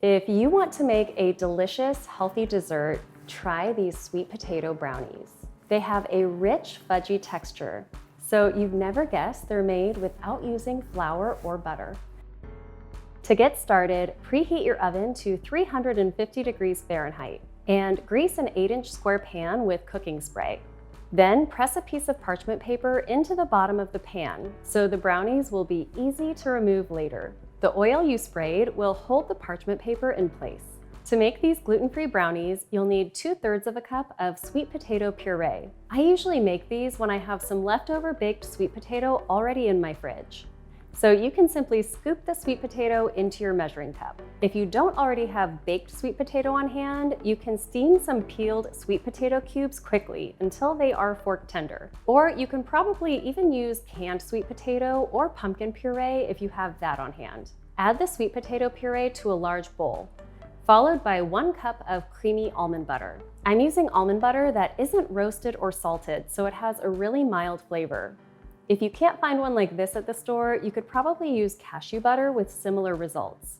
If you want to make a delicious, healthy dessert, try these sweet potato brownies. They have a rich, fudgy texture, so you'd never guess they're made without using flour or butter. To get started, preheat your oven to 350 degrees Fahrenheit and grease an 8-inch square pan with cooking spray. Then press a piece of parchment paper into the bottom of the pan so the brownies will be easy to remove later. The oil you sprayed will hold the parchment paper in place. To make these gluten-free brownies, you'll need 2/3 of a cup of sweet potato puree. I usually make these when I have some leftover baked sweet potato already in my fridge. So you can simply scoop the sweet potato into your measuring cup. If you don't already have baked sweet potato on hand, you can steam some peeled sweet potato cubes quickly until they are fork tender. Or you can probably even use canned sweet potato or pumpkin puree if you have that on hand. Add the sweet potato puree to a large bowl, followed by 1 cup of creamy almond butter. I'm using almond butter that isn't roasted or salted, so it has a really mild flavor. If you can't find one like this at the store, you could probably use cashew butter with similar results.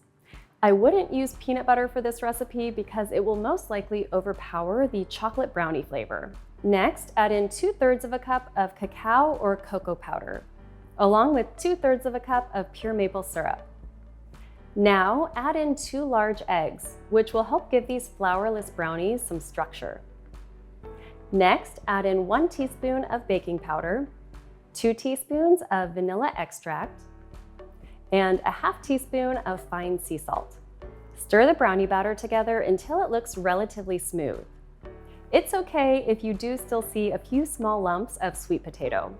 I wouldn't use peanut butter for this recipe because it will most likely overpower the chocolate brownie flavor. Next, add in 2/3 of a cup of cacao or cocoa powder, along with 2/3 of a cup of pure maple syrup. Now, add in 2 large eggs, which will help give these flourless brownies some structure. Next, add in 1 teaspoon of baking powder, 2 teaspoons of vanilla extract, and a 1/2 teaspoon of fine sea salt. Stir the brownie batter together until it looks relatively smooth. It's okay if you do still see a few small lumps of sweet potato.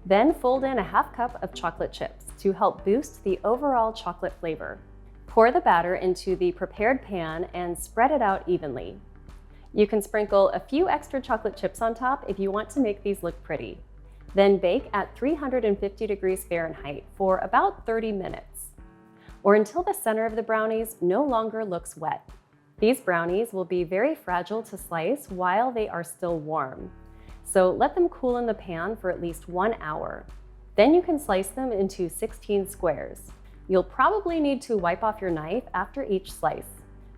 Then fold in a 1/2 cup of chocolate chips to help boost the overall chocolate flavor. Pour the batter into the prepared pan and spread it out evenly. You can sprinkle a few extra chocolate chips on top if you want to make these look pretty. Then bake at 350 degrees Fahrenheit for about 30 minutes, or until the center of the brownies no longer looks wet. These brownies will be very fragile to slice while they are still warm, so let them cool in the pan for at least 1 hour. Then you can slice them into 16 squares. You'll probably need to wipe off your knife after each slice.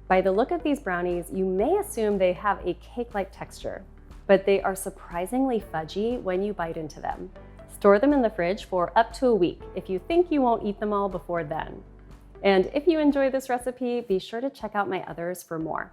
By the look of these brownies, you may assume they have a cake-like texture, but they are surprisingly fudgy when you bite into them. Store them in the fridge for up to a week if you think you won't eat them all before then. And if you enjoy this recipe, be sure to check out my others for more.